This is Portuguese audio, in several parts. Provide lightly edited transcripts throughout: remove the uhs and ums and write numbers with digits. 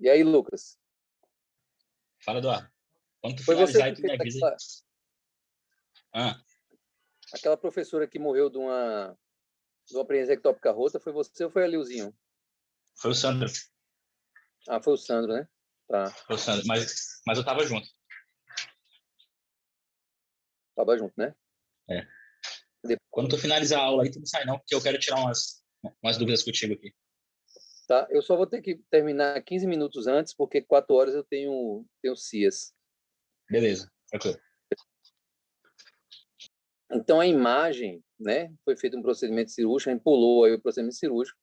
E aí, Lucas? Fala, Eduardo. Quando tu Foi você finalizar aí, que tu fez me avisa. aquela professora que morreu de uma apendicite ectópica rota, foi você ou foi a Lilzinho? Foi o Sandro. Ah, foi o Sandro, né? Tá. Foi o Sandro. Mas eu tava junto. Tava junto, né? É. Quando tu finalizar a aula aí, tu não sai não, porque eu quero tirar umas dúvidas contigo aqui. Tá, eu só vou ter que terminar 15 minutos antes, porque 4 horas eu tenho CIAS. Beleza, tranquilo. Então, a imagem, né? Foi feito um procedimento cirúrgico, a gente pulou aí o procedimento cirúrgico,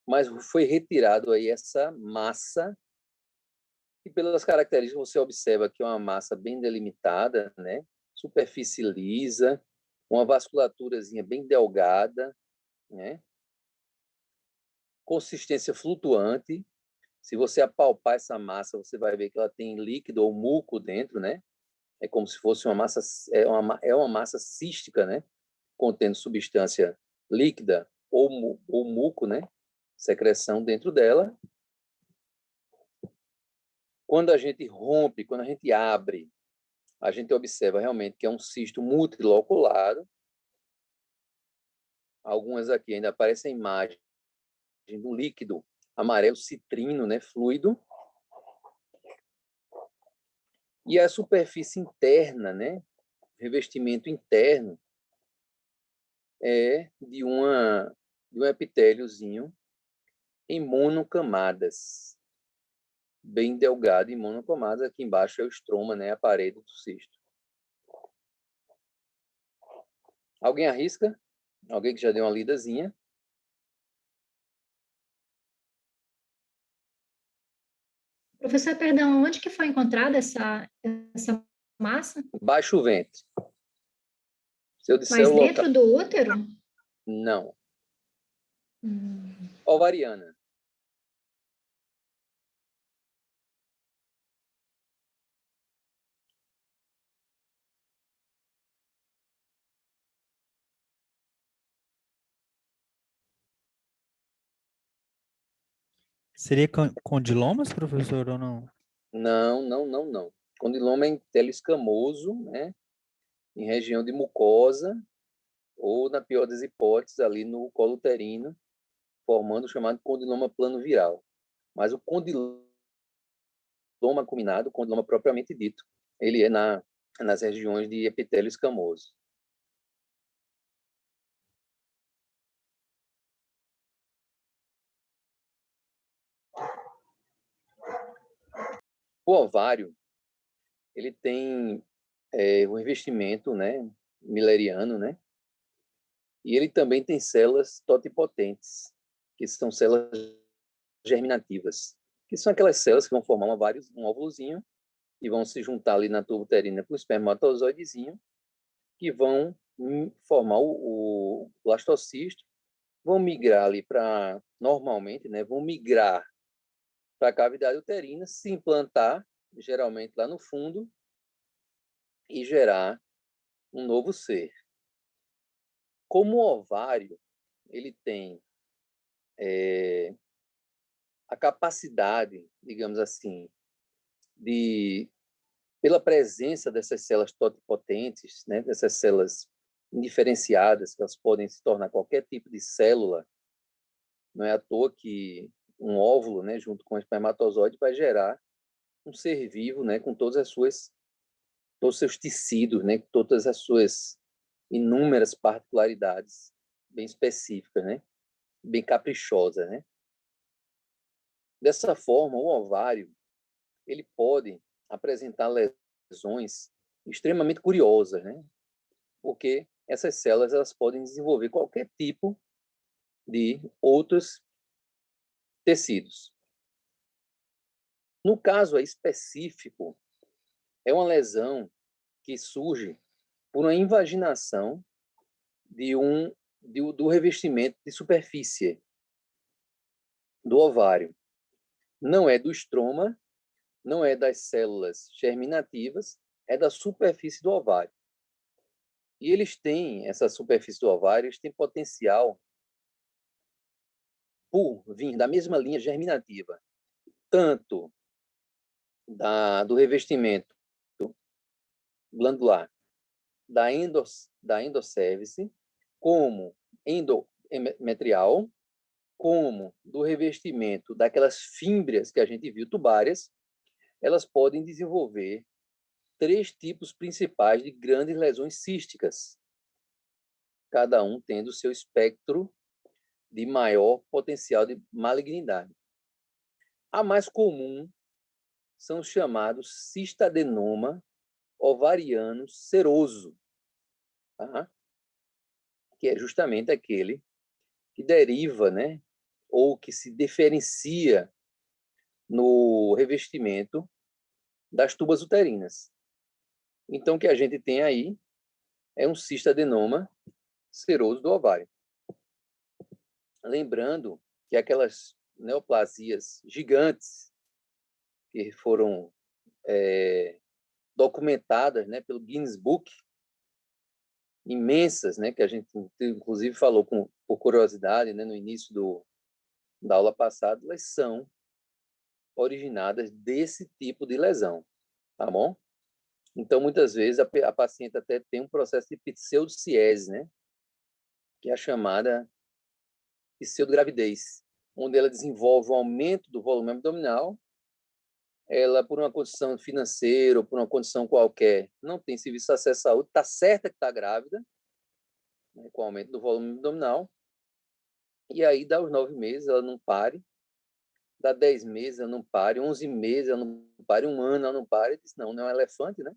mas foi retirado aí essa massa, e pelas características você observa que é uma massa bem delimitada, né? Superfície lisa, uma vasculaturazinha bem delgada, né? Consistência flutuante. Se você apalpar essa massa, você vai ver que ela tem líquido ou muco dentro, né? É como se fosse uma massa, é uma massa cística, né? Contendo substância líquida ou muco, né? Secreção dentro dela. Quando a gente rompe, quando a gente abre, a gente observa realmente que é um cisto multiloculado. Algumas aqui ainda aparecem a imagem do líquido amarelo citrino, né? Fluido. E a superfície interna, né? Revestimento interno é de um epitéliozinho em monocamadas, bem delgado em monocamadas. Aqui embaixo é o estroma, né? A parede do cisto. Alguém arrisca? Alguém que já deu uma lidazinha? Professor, perdão, onde que foi encontrada essa massa? Baixo o ventre. Se eu disser Mas o local... dentro do útero? Não. Ovariana. Seria condilomas, professor, ou não? Não. Condiloma é intelo escamoso, né? Em região de mucosa, ou, na pior das hipóteses, ali no colo uterino, formando o chamado condiloma plano viral. Mas o condiloma acuminado, o condiloma propriamente dito, ele é nas regiões de epitélio escamoso. O ovário, ele tem um revestimento, né, milleriano, né? E ele também tem células totipotentes, que são células germinativas, que são aquelas células que vão formar um óvulozinho e vão se juntar ali na tuba uterina com o espermatozoidezinho, que vão formar o blastocisto, vão migrar ali para, normalmente, né, vão migrar para a cavidade uterina, se implantar, geralmente lá no fundo, e gerar um novo ser. Como o ovário, ele tem a capacidade, digamos assim, pela presença dessas células totipotentes, né, dessas células indiferenciadas, que elas podem se tornar qualquer tipo de célula, não é à toa que um óvulo, né, junto com o espermatozoide, vai gerar um ser vivo, né, com todos os seus tecidos, né, com todas as suas inúmeras particularidades bem específicas, né, bem caprichosas, né. Dessa forma, o ovário ele pode apresentar lesões extremamente curiosas, né? Porque essas células elas podem desenvolver qualquer tipo de outros tecidos. No caso específico, é uma lesão que surge por uma invaginação do revestimento de superfície do ovário. Não é do estroma, não é das células germinativas, é da superfície do ovário. E eles têm, essa superfície do ovário, eles têm potencial por vir da mesma linha germinativa tanto do revestimento glandular da endosservice, como endometrial, como do revestimento daquelas fímbrias que a gente viu, tubárias, elas podem desenvolver 3 tipos principais de grandes lesões císticas, cada um tendo o seu espectro de maior potencial de malignidade. A mais comum são os chamados cistadenoma ovariano seroso, tá? Que é justamente aquele que deriva, né, ou que se diferencia no revestimento das tubas uterinas. Então, o que a gente tem aí é um cistadenoma seroso do ovário. Lembrando que aquelas neoplasias gigantes que foram documentadas, né, pelo Guinness Book, imensas, né, que a gente inclusive falou por curiosidade, né, no início da aula passada, elas são originadas desse tipo de lesão, tá bom? Então, muitas vezes, a paciente até tem um processo de pseudociese, né, que é a chamada pseudogravidez, onde ela desenvolve um aumento do volume abdominal, ela, por uma condição financeira ou por uma condição qualquer, não tem serviço de acesso à saúde, está certa que está grávida, né, com o aumento do volume abdominal, e aí dá os 9 meses, ela não pare, dá 10 meses, ela não pare, 11 meses, ela não pare, 1 ano, ela não pare, diz, não é um elefante, né?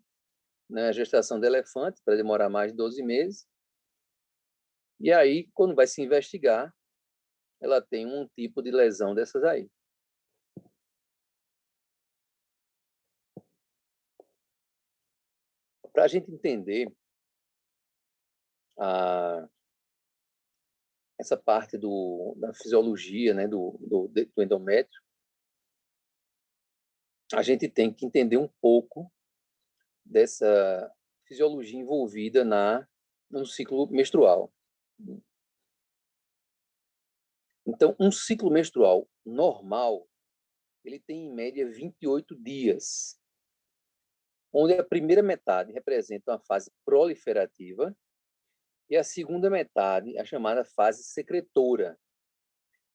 Não é a gestação de elefante, para demorar mais de 12 meses. E aí, quando vai se investigar, ela tem um tipo de lesão dessas aí. Para a gente entender essa parte da fisiologia, né, do endométrio, a gente tem que entender um pouco dessa fisiologia envolvida no ciclo menstrual. Então, um ciclo menstrual normal, ele tem, em média, 28 dias, onde a primeira metade representa uma fase proliferativa e a segunda metade, a chamada fase secretora,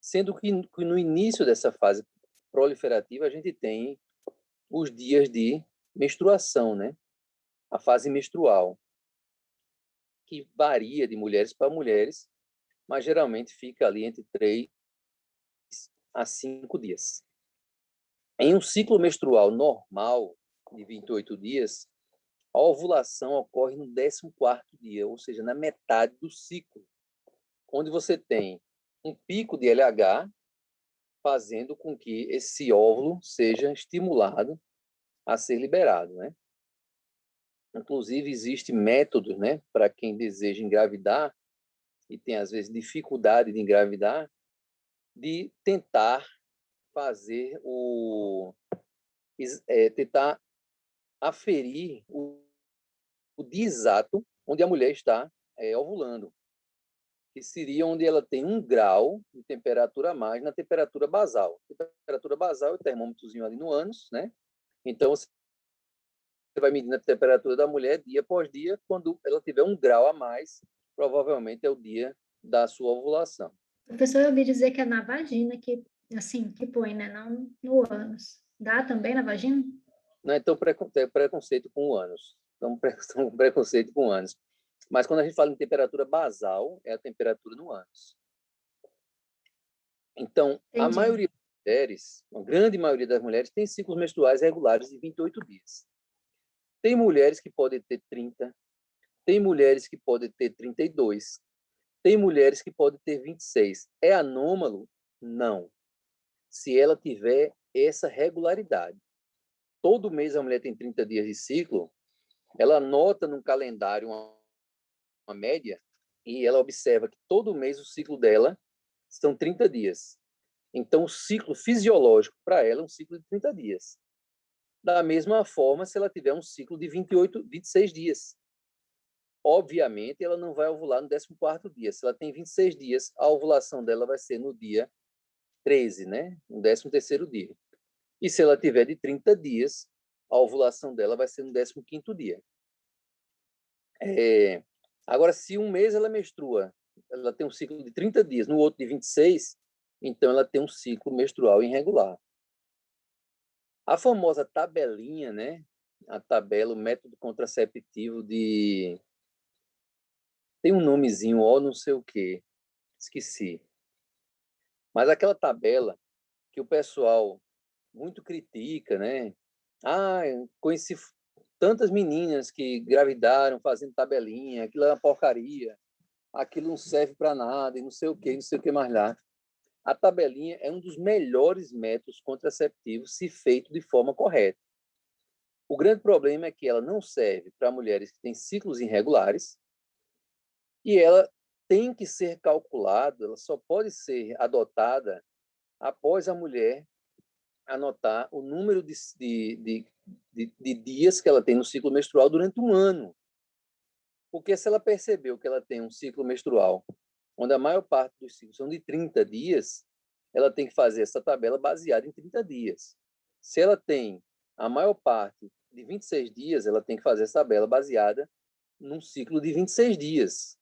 sendo que no início dessa fase proliferativa a gente tem os dias de menstruação, né? A fase menstrual, que varia de mulheres para mulheres, mas geralmente fica ali entre 3 a 5 dias. Em um ciclo menstrual normal, de 28 dias, a ovulação ocorre no 14º dia, ou seja, na metade do ciclo, onde você tem um pico de LH, fazendo com que esse óvulo seja estimulado a ser liberado, né? Inclusive, existem métodos, né, para quem deseja engravidar e tem, às vezes, dificuldade de engravidar, de tentar fazer tentar aferir o dia exato onde a mulher está ovulando, que seria onde ela tem 1 grau de temperatura a mais na temperatura basal. A temperatura basal é o termômetrozinho ali no ânus, né? Então, você vai medindo a temperatura da mulher dia após dia. Quando ela tiver 1 grau a mais, provavelmente é o dia da sua ovulação. Professor, eu ouvi dizer que é na vagina que, assim, que põe, né? Não no ânus. Dá também na vagina? Não, então, preconceito com o ânus. Então, preconceito com o ânus. Mas quando a gente fala em temperatura basal, é a temperatura no ânus. Então, a maioria das mulheres, a grande maioria das mulheres, tem ciclos menstruais regulares de 28 dias. Tem mulheres que podem ter 30, tem mulheres que podem ter 32, tem mulheres que podem ter 26. É anômalo? Não. Se ela tiver essa regularidade. Todo mês a mulher tem 30 dias de ciclo, ela anota no calendário uma média e ela observa que todo mês o ciclo dela são 30 dias. Então, o ciclo fisiológico para ela é um ciclo de 30 dias. Da mesma forma, se ela tiver um ciclo de 26 dias. Obviamente, ela não vai ovular no 14º dia. Se ela tem 26 dias, a ovulação dela vai ser no dia 13, né? No 13º dia. E se ela tiver de 30 dias, a ovulação dela vai ser no 15º dia. Agora, se um mês ela menstrua, ela tem um ciclo de 30 dias, no outro de 26, então ela tem um ciclo menstrual irregular. A famosa tabelinha, né? A tabela, o método contraceptivo de... Tem um nomezinho, ó, não sei o quê, esqueci. Mas aquela tabela que o pessoal muito critica, né? Ah, eu conheci tantas meninas que engravidaram fazendo tabelinha, aquilo é uma porcaria, aquilo não serve para nada, e não sei o que mais lá. A tabelinha é um dos melhores métodos contraceptivos se feito de forma correta. O grande problema é que ela não serve para mulheres que têm ciclos irregulares e ela tem que ser calculada, ela só pode ser adotada após a mulher anotar o número de dias que ela tem no ciclo menstrual durante um ano. Porque se ela percebeu que ela tem um ciclo menstrual, onde a maior parte dos ciclos são de 30 dias, ela tem que fazer essa tabela baseada em 30 dias. Se ela tem a maior parte de 26 dias, ela tem que fazer essa tabela baseada num ciclo de 26 dias.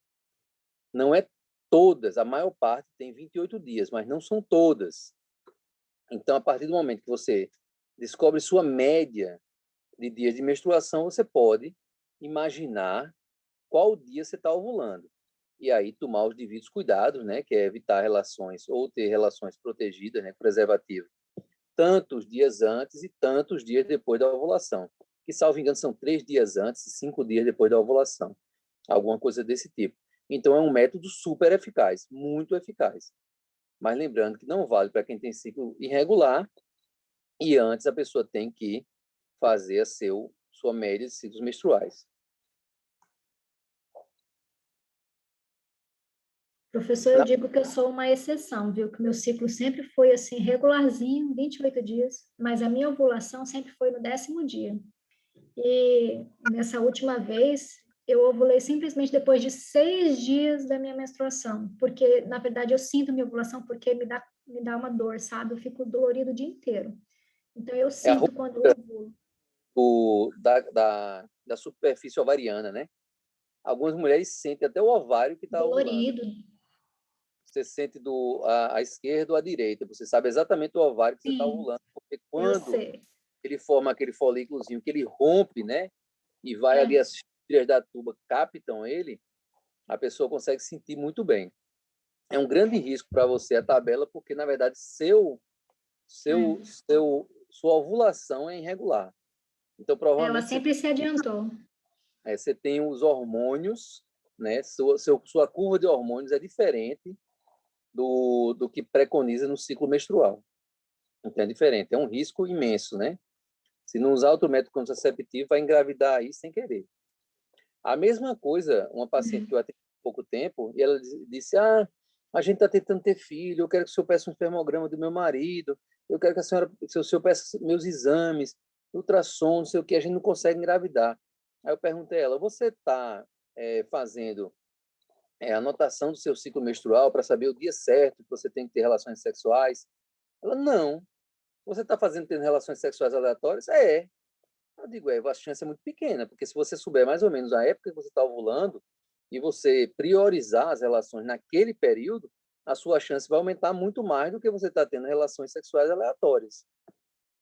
Não é todas, a maior parte tem 28 dias, mas não são todas. Então, a partir do momento que você descobre sua média de dias de menstruação, você pode imaginar qual dia você está ovulando. E aí tomar os devidos cuidados, né, que é evitar relações ou ter relações protegidas, né, preservativo, tantos dias antes e tantos dias depois da ovulação. Que, salvo engano, são 3 dias antes e 5 dias depois da ovulação. Alguma coisa desse tipo. Então, é um método super eficaz, muito eficaz. Mas lembrando que não vale para quem tem ciclo irregular e antes a pessoa tem que fazer sua média de ciclos menstruais. Professor, eu digo que eu sou uma exceção, viu? Que meu ciclo sempre foi assim, regularzinho, 28 dias, mas a minha ovulação sempre foi no 10º dia. E nessa última vez, eu ovulei simplesmente depois de 6 dias da minha menstruação, porque, na verdade, eu sinto minha ovulação porque me dá uma dor, sabe? Eu fico dolorido o dia inteiro. Então, eu É a sinto quando eu ovulo. da superfície ovariana, né? Algumas mulheres sentem até o ovário que está ovulando. Dolorido. Você sente à esquerda ou à direita. Você sabe exatamente o ovário que você está Sim, ovulando. Porque eu quando sei. ele forma aquele folículozinho, que ele rompe, né? E vai ali, É. as fibras da tuba captam ele, a pessoa consegue sentir muito bem. É um grande risco para você a tabela, porque, na verdade, sua ovulação é irregular. Então, Ela provavelmente, sempre se adiantou. você tem os hormônios, né? Sua curva de hormônios é diferente do que preconiza no ciclo menstrual. Então, é diferente. É um risco imenso, né? Se não usar outro método contraceptivo, vai engravidar aí sem querer. A mesma coisa, uma paciente que eu atendi há pouco tempo, e ela disse, a gente está tentando ter filho, eu quero que o senhor peça um espermograma do meu marido, eu quero que o senhor peça meus exames, ultrassom, não sei o que, a gente não consegue engravidar. Aí eu perguntei a ela, você está fazendo anotação do seu ciclo menstrual para saber o dia certo que você tem que ter relações sexuais? Ela, não. Você está tendo relações sexuais aleatórias? É. Eu digo, a chance é muito pequena, porque se você souber mais ou menos a época que você está ovulando e você priorizar as relações naquele período, a sua chance vai aumentar muito mais do que você está tendo relações sexuais aleatórias.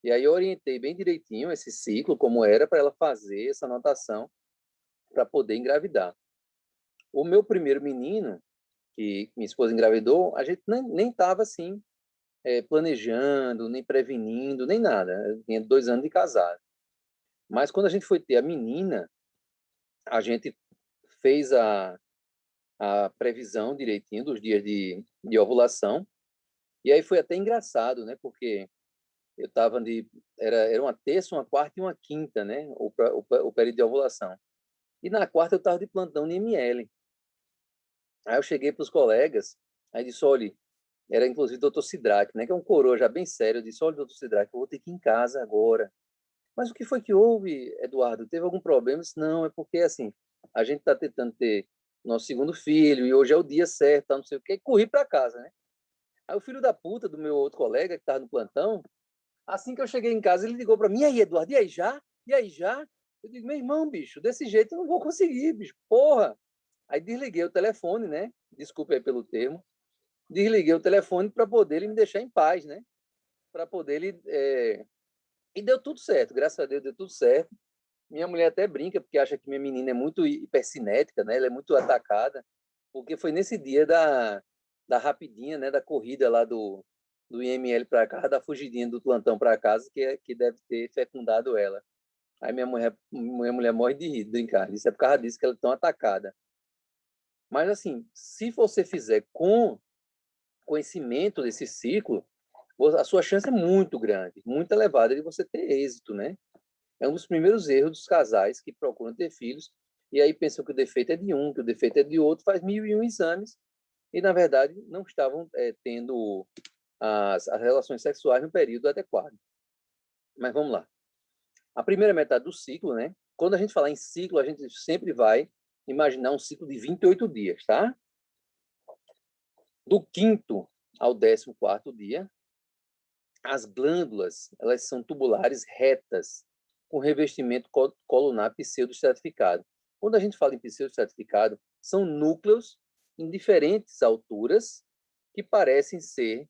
E aí eu orientei bem direitinho esse ciclo, como era, para ela fazer essa anotação para poder engravidar. O meu primeiro menino, que minha esposa engravidou, a gente nem estava assim, planejando, nem prevenindo, nem nada. Eu tinha 2 anos de casado. Mas quando a gente foi ter a menina, a gente fez a previsão direitinho dos dias de ovulação. E aí foi até engraçado, né? Porque eu estava era uma terça, uma quarta e uma quinta, né? O período de ovulação. E na quarta eu estava de plantão no IML. Aí eu cheguei para os colegas, aí disse, olha, era inclusive o doutor Sidraque, né? Que é um coroa já bem sério. Eu disse, olha, doutor Sidraque, eu vou ter que ir em casa agora. Mas o que foi que houve, Eduardo? Teve algum problema? Eu disse, não, é porque, assim, a gente está tentando ter nosso segundo filho e hoje é o dia certo, tá, não sei o quê, e corri para casa, né? Aí o filho da puta do meu outro colega, que estava no plantão, Assim que eu cheguei em casa, ele ligou para mim, e aí, Eduardo, e aí já? E aí já? Eu digo, meu irmão, bicho, desse jeito eu não vou conseguir, bicho, porra. Aí desliguei o telefone, né? Desculpe aí pelo termo. Desliguei o telefone para poder ele me deixar em paz, né? Para poder ele... E deu tudo certo, graças a Deus deu tudo certo. Minha mulher até brinca, porque acha que minha menina é muito hipercinética, né? Ela é muito atacada, porque foi nesse dia da rapidinha, né? Da corrida lá do IML para casa, da fugidinha do plantão para casa, que deve ter fecundado ela. Aí minha mulher morre de rir, de brincar. Isso é por causa disso que ela é tão atacada. Mas, assim, se você fizer com conhecimento desse ciclo, a sua chance é muito grande, muito elevada de você ter êxito, né? É um dos primeiros erros dos casais que procuram ter filhos e aí pensam que o defeito é de um, que o defeito é de outro, faz 1001 exames e, na verdade, não estavam tendo as relações sexuais no período adequado. Mas vamos lá. A primeira metade do ciclo, né? Quando a gente falar em ciclo, a gente sempre vai imaginar um ciclo de 28 dias, tá? Do 5º ao 14º dia, as glândulas, elas são tubulares retas, com revestimento colunar pseudoestratificado. Quando a gente fala em pseudoestratificado, são núcleos em diferentes alturas que parecem ser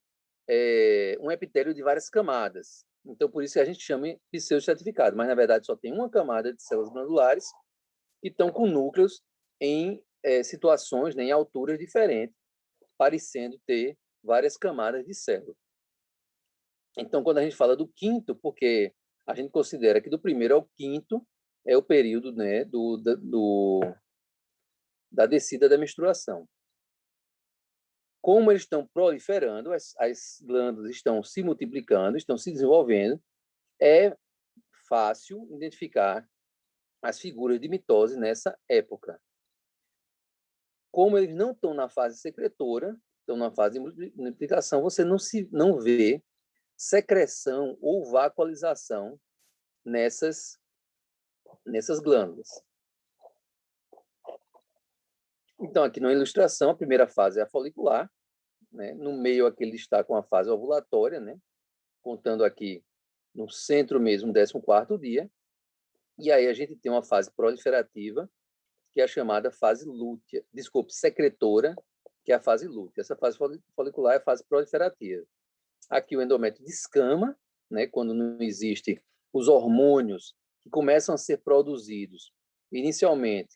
um epitélio de várias camadas. Então, por isso que a gente chama de pseudoestratificado, mas, na verdade, só tem uma camada de células glandulares que estão com núcleos em situações, né, em alturas diferentes, parecendo ter várias camadas de célula. Então, quando a gente fala do 5º, porque a gente considera que do 1º ao 5º é o período, né, da descida da menstruação. Como eles estão proliferando, as glândulas estão se multiplicando, estão se desenvolvendo, é fácil identificar as figuras de mitose nessa época. Como eles não estão na fase secretora, estão na fase de multiplicação, você não vê secreção ou vacuolização nessas glândulas. Então, aqui na ilustração, a primeira fase é a folicular, né? No meio aqui ele está com a fase ovulatória, né? Contando aqui no centro mesmo, 14º dia, e aí a gente tem uma fase proliferativa, que é a chamada fase lútea, secretora, que é a fase lútea. Essa fase folicular é a fase proliferativa. Aqui o endométrio descama, né, quando não existem os hormônios que começam a ser produzidos inicialmente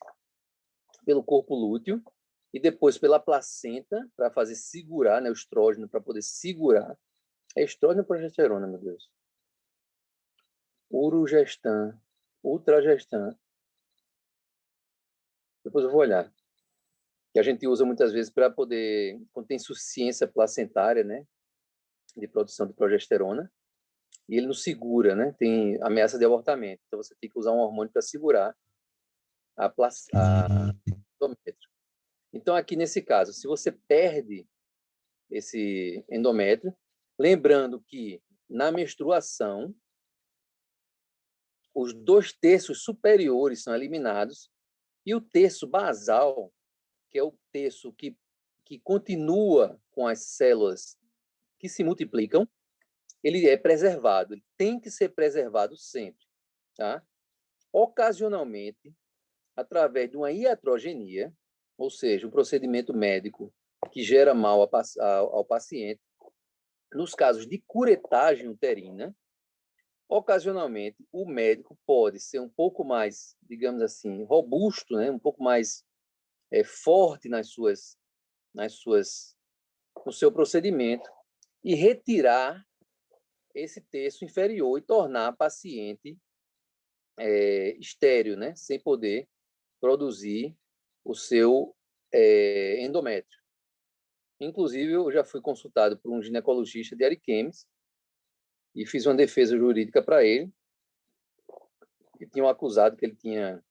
pelo corpo lúteo e depois pela placenta para fazer segurar, né, o estrógeno, para poder segurar. É estrógeno ou progesterona, meu Deus? Urogestan, ultragestan. Depois eu vou olhar. Que a gente usa muitas vezes para poder, quando tem insuficiência placentária, né, de produção de progesterona, e ele não segura, né? Tem ameaça de abortamento. Então, você tem que usar um hormônio para segurar a endométrio. Então, aqui nesse caso, se você perde esse endométrio, lembrando que na menstruação, os 2/3 superiores são eliminados e o terço basal, que é o terço que continua com as células que se multiplicam, ele é preservado, ele tem que ser preservado sempre, tá? Ocasionalmente, através de uma iatrogenia, ou seja, um procedimento médico que gera mal ao paciente, nos casos de curetagem uterina, ocasionalmente o médico pode ser um pouco mais, digamos assim, robusto, né? Um pouco mais forte no seu procedimento e retirar esse terço inferior e tornar a paciente estéril, né? Sem poder produzir o seu endométrio. Inclusive, eu já fui consultado por um ginecologista de Ariquemes e fiz uma defesa jurídica para ele, que tinham acusado que ele tinha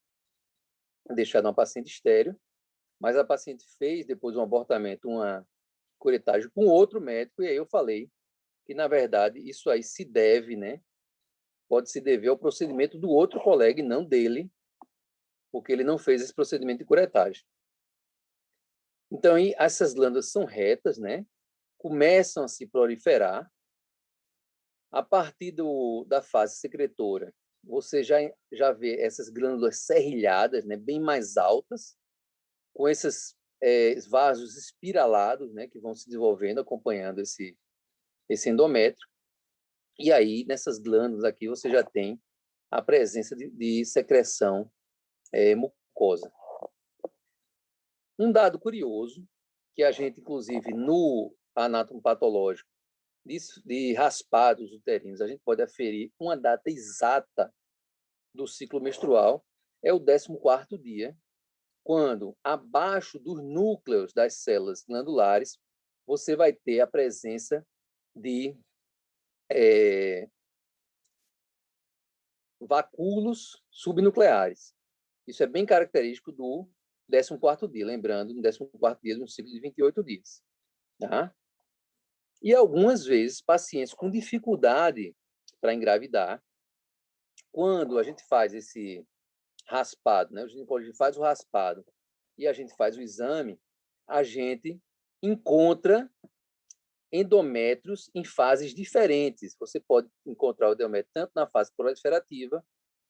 deixado uma paciente estéril, mas a paciente fez, depois de um abortamento, uma curetagem com outro médico, e aí eu falei que, na verdade, isso aí se deve, né? Pode se dever ao procedimento do outro colega e não dele, porque ele não fez esse procedimento de curetagem. Então, essas glândulas são retas, né? Começam a se proliferar A partir da fase secretora, você já vê essas glândulas serrilhadas, né, bem mais altas, com esses vasos espiralados, né, que vão se desenvolvendo, acompanhando esse endométrio. E aí, nessas glândulas aqui, você já tem a presença de secreção mucosa. Um dado curioso, que a gente, inclusive, no anatomopatológico de raspados uterinos, a gente pode aferir uma data exata do ciclo menstrual, é o 14º dia, quando, abaixo dos núcleos das células glandulares, você vai ter a presença de vacúolos subnucleares. Isso é bem característico do 14º dia, lembrando, no 14º dia de um ciclo de 28 dias. Tá? E, algumas vezes, pacientes com dificuldade para engravidar, quando a gente faz esse raspado, né? O ginecologista faz o raspado e a gente faz o exame, a gente encontra endométrios em fases diferentes. Você pode encontrar o endométrio tanto na fase proliferativa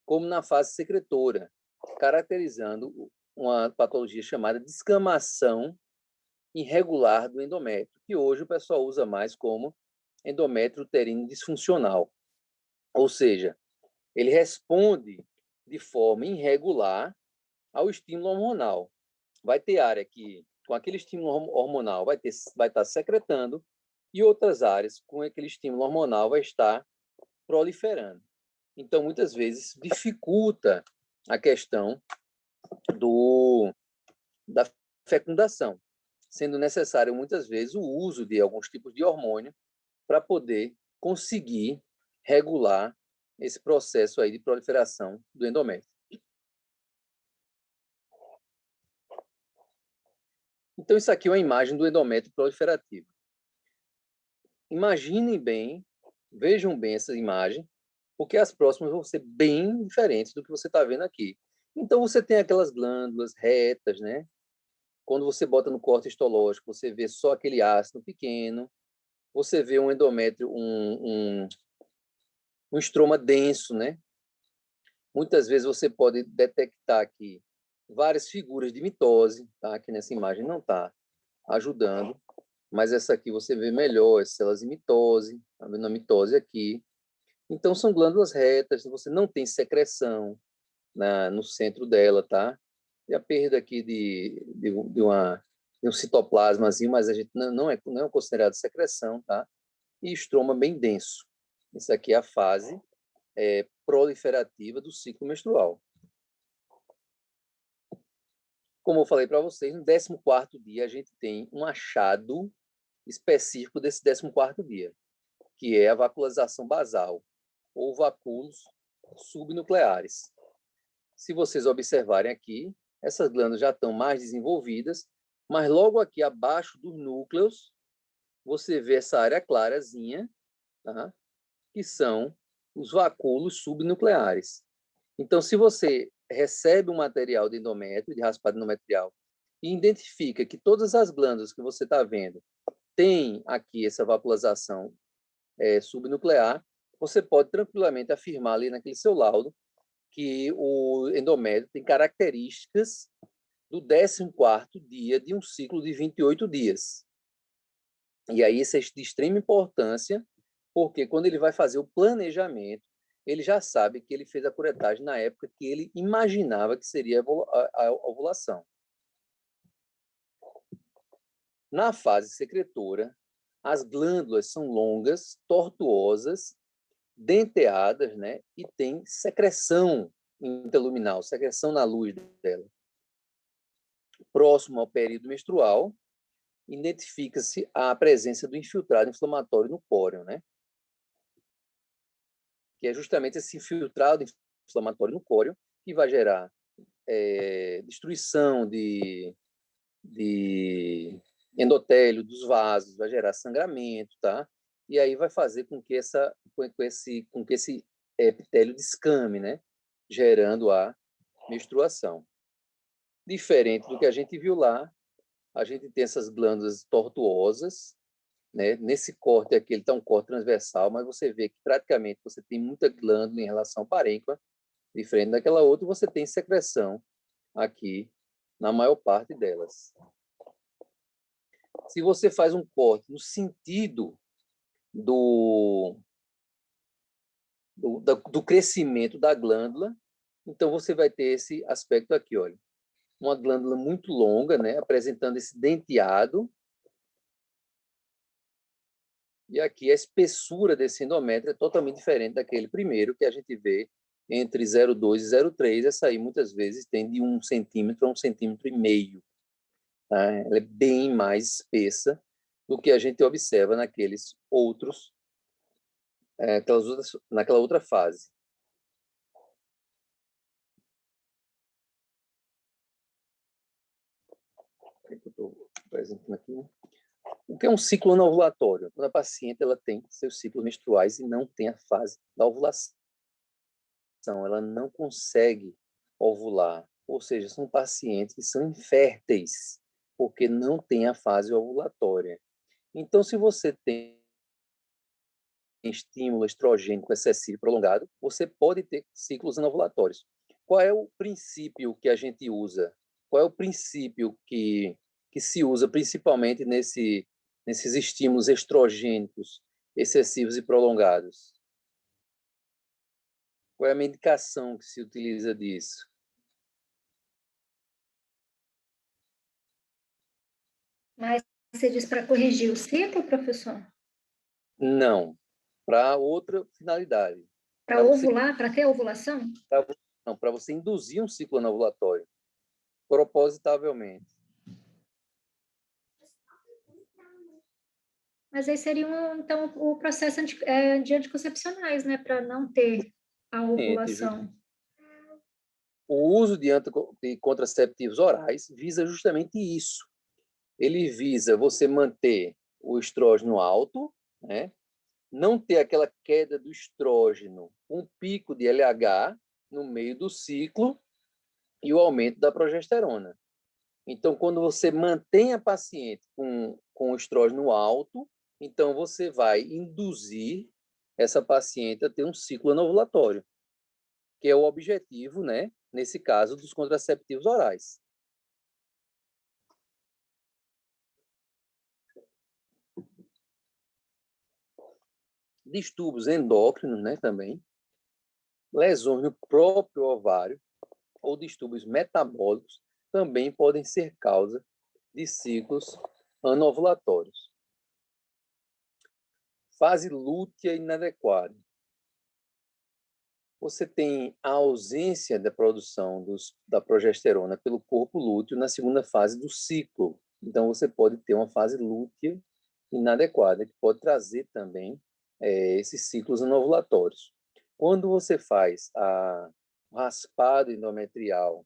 como na fase secretora, caracterizando uma patologia chamada descamação irregular do endométrio, que hoje o pessoal usa mais como endométrio uterino disfuncional. Ou seja, ele responde de forma irregular ao estímulo hormonal. Vai ter área que, com aquele estímulo hormonal, vai estar secretando, e outras áreas, com aquele estímulo hormonal, vai estar proliferando. Então, muitas vezes, dificulta a questão da fecundação, sendo necessário, muitas vezes, o uso de alguns tipos de hormônio para poder conseguir regular esse processo aí de proliferação do endométrio. Então, isso aqui é uma imagem do endométrio proliferativo. Imaginem bem, vejam bem essa imagem, porque as próximas vão ser bem diferentes do que você está vendo aqui. Então, você tem aquelas glândulas retas, né? Quando você bota no corte histológico, você vê só aquele ácido pequeno, você vê um endométrio, um estroma denso, né? Muitas vezes você pode detectar aqui várias figuras de mitose, tá? Aqui nessa imagem não está ajudando, mas essa aqui você vê melhor as células de mitose, tá vendo a mitose aqui. Então, são glândulas retas, você não tem secreção no centro dela, tá? E a perda aqui de um citoplasmazinho, mas a gente não é considerado secreção, tá? E estroma bem denso. Isso aqui é a fase proliferativa do ciclo menstrual. Como eu falei para vocês, no 14º dia a gente tem um achado específico desse 14º dia, que é a vaculização basal, ou vacúolos subnucleares. Se vocês observarem aqui, essas glândulas já estão mais desenvolvidas, mas logo aqui abaixo dos núcleos, você vê essa área clarazinha, tá? Que são os vacúolos subnucleares. Então, se você recebe um material de endométrio, de raspado endometrial, e identifica que todas as glândulas que você está vendo têm aqui essa vaculização subnuclear, você pode tranquilamente afirmar ali naquele seu laudo que o endométrio tem características do 14º dia de um ciclo de 28 dias. E aí isso é de extrema importância, porque quando ele vai fazer o planejamento, ele já sabe que ele fez a curetagem na época que ele imaginava que seria a ovulação. Na fase secretora, as glândulas são longas, tortuosas, denteadas, né? E tem secreção interluminal, secreção na luz dela. Próximo ao período menstrual, identifica-se a presença do infiltrado inflamatório no póreo, né? Que é justamente esse infiltrado inflamatório no póreo que vai gerar destruição de endotélio dos vasos, vai gerar sangramento, tá? E aí vai fazer com que esse epitélio descame, né? Gerando a menstruação. Diferente do que a gente viu lá, a gente tem essas glândulas tortuosas né? Nesse corte aqui, ele está um corte transversal, mas você vê que praticamente você tem muita glândula em relação ao parênquima, diferente daquela outra, você tem secreção aqui na maior parte delas. Se você faz um corte no sentido do crescimento da glândula, então você vai ter esse aspecto aqui, olha. Uma glândula muito longa, né, apresentando esse denteado. E aqui a espessura desse endométrio é totalmente diferente daquele primeiro que a gente vê entre 0,2 e 0,3. Essa aí muitas vezes tem de 1 centímetro a 1,5 centímetros. Tá? Ela é bem mais espessa do que a gente observa naqueles outros, naquela outra fase. Estou apresentando aqui. O que é um ciclo anovulatório? Quando a paciente ela tem seus ciclos menstruais e não tem a fase da ovulação, ela não consegue ovular, ou seja, são pacientes que são inférteis, porque não tem a fase ovulatória. Então, se você tem estímulo estrogênico excessivo e prolongado, você pode ter ciclos anovulatórios. Qual é o princípio que a gente usa? Qual é o princípio que se usa principalmente nesses estímulos estrogênicos excessivos e prolongados? Qual é a medicação que se utiliza disso? Mas você diz para corrigir o ciclo, professor? Não, para outra finalidade. Para ovular, para ter ovulação? Não, para você induzir um ciclo anovulatório, propositavelmente. Mas aí seria, então, o processo de anticoncepcionais, né? Para não ter a ovulação. O uso de contraceptivos orais visa justamente isso. Ele visa você manter o estrógeno alto, né? Não ter aquela queda do estrógeno, um pico de LH no meio do ciclo e o aumento da progesterona. Então, quando você mantém a paciente com o estrógeno alto, então você vai induzir essa paciente a ter um ciclo anovulatório, que é o objetivo, né, nesse caso, dos contraceptivos orais. Distúrbios endócrinos, né, também, lesões no próprio ovário ou distúrbios metabólicos também podem ser causa de ciclos anovulatórios. Fase lútea inadequada. Você tem a ausência da produção da progesterona pelo corpo lúteo na segunda fase do ciclo. Então, você pode ter uma fase lútea inadequada, que pode trazer também esses ciclos anovulatórios. Quando você faz o raspado endometrial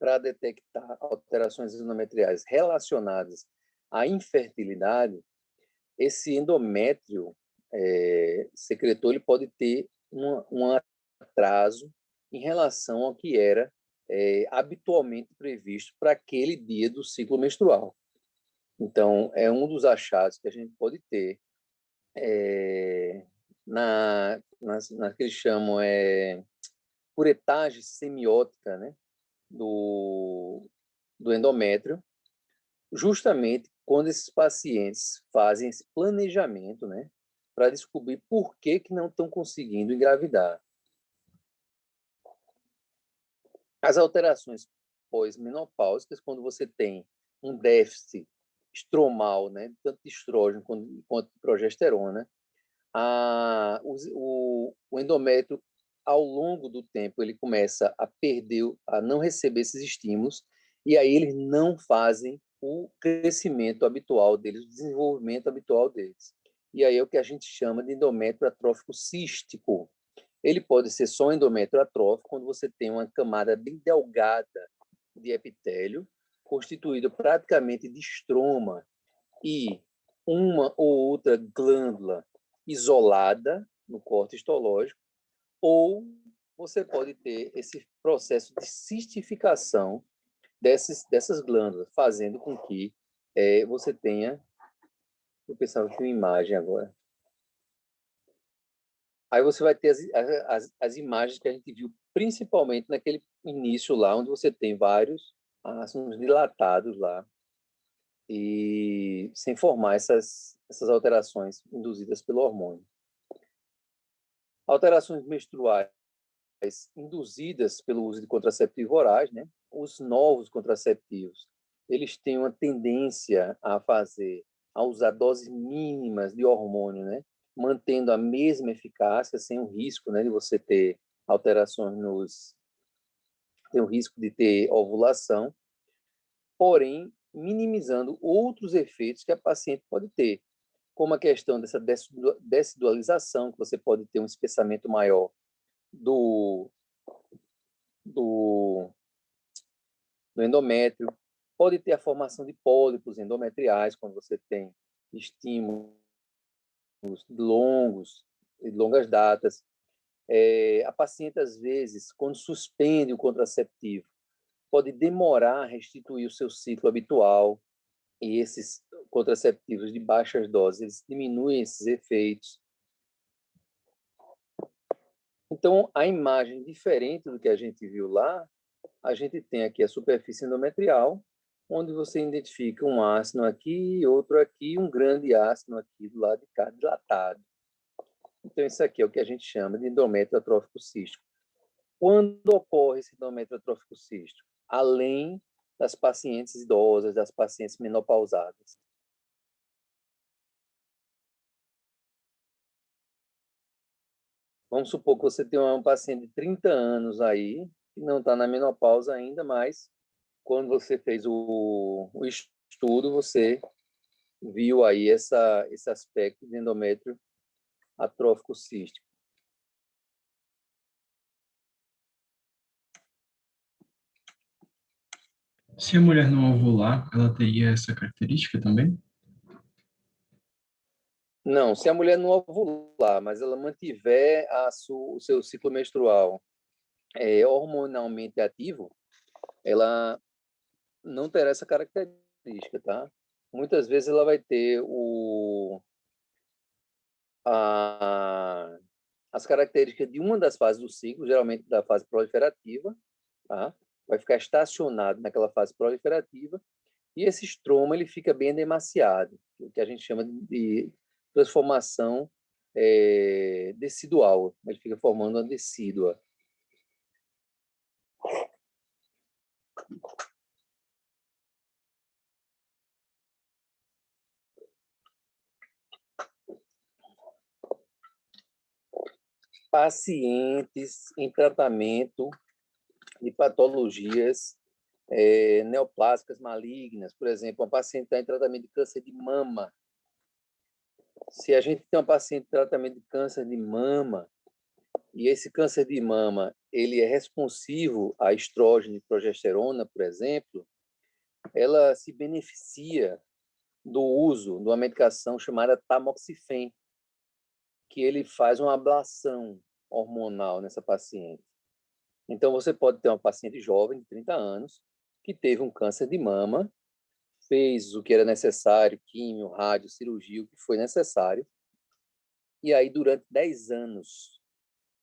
para detectar alterações endometriais relacionadas à infertilidade, esse endométrio secretor ele pode ter um atraso em relação ao que era habitualmente previsto para aquele dia do ciclo menstrual. Então, é um dos achados que a gente pode ter na que eles chamam curetagem semiótica, né, do endométrio, justamente quando esses pacientes fazem esse planejamento, né, para descobrir por que não estão conseguindo engravidar. As alterações pós-menopáusicas, quando você tem um déficit estromal, né, tanto de estrógeno quanto de progesterona, o endométrio, ao longo do tempo, ele começa a perder, a não receber esses estímulos, e aí eles não fazem o crescimento habitual deles, o desenvolvimento habitual deles. E aí é o que a gente chama de endométrio atrófico cístico. Ele pode ser só endométrio atrófico quando você tem uma camada bem delgada de epitélio, constituído praticamente de estroma e uma ou outra glândula isolada no corte histológico, ou você pode ter esse processo de cistificação dessas glândulas, fazendo com que você tenha Eu pensava que tinha uma imagem agora. Aí você vai ter as imagens que a gente viu, principalmente naquele início lá, onde você tem vários ácidos dilatados lá, e sem formar essas alterações induzidas pelo hormônio. Alterações menstruais induzidas pelo uso de contraceptivo orais, né? Os novos contraceptivos, eles têm uma tendência a usar doses mínimas de hormônio, né? Mantendo a mesma eficácia, sem o risco, né, de você ter alterações tem o risco de ter ovulação, porém minimizando outros efeitos que a paciente pode ter, como a questão dessa decidualização, que você pode ter um espessamento maior do, do, do endométrio, pode ter a formação de pólipos endometriais, quando você tem estímulos longos, de longas datas. A paciente, às vezes, quando suspende o contraceptivo, pode demorar a restituir o seu ciclo habitual, e esses contraceptivos de baixas doses, eles diminuem esses efeitos. Então, a imagem diferente do que a gente viu lá, a gente tem aqui a superfície endometrial, onde você identifica um ácido aqui, outro aqui, um grande ácido aqui do lado de cá, dilatado. Então, isso aqui é o que a gente chama de endométrio atrófico cístico. Quando ocorre esse endométrio atrófico cístico? Além das pacientes idosas, das pacientes menopausadas. Vamos supor que você tem um paciente de 30 anos aí, que não está na menopausa ainda, mas quando você fez o estudo, você viu aí esse aspecto de endométrio atrófico cístico. Se a mulher não ovular, ela teria essa característica também? Não, se a mulher não ovular, mas ela mantiver o seu ciclo menstrual hormonalmente ativo, ela não terá essa característica, tá? Muitas vezes ela vai ter as características de uma das fases do ciclo, geralmente da fase proliferativa, tá? Vai ficar estacionado naquela fase proliferativa, e esse estroma ele fica bem edemaciado, o que a gente chama de transformação decidual. Ele fica formando uma decídua. Pacientes em tratamento de patologias neoplásicas malignas, por exemplo, uma paciente está em tratamento de câncer de mama. Se a gente tem uma paciente em tratamento de câncer de mama, e esse câncer de mama ele é responsivo a estrógeno e progesterona, por exemplo, ela se beneficia do uso de uma medicação chamada tamoxifen, que ele faz uma ablação hormonal nessa paciente. Então, você pode ter uma paciente jovem, de 30 anos, que teve um câncer de mama, fez o que era necessário, químio, rádio, cirurgia, o que foi necessário, e aí, durante 10 anos,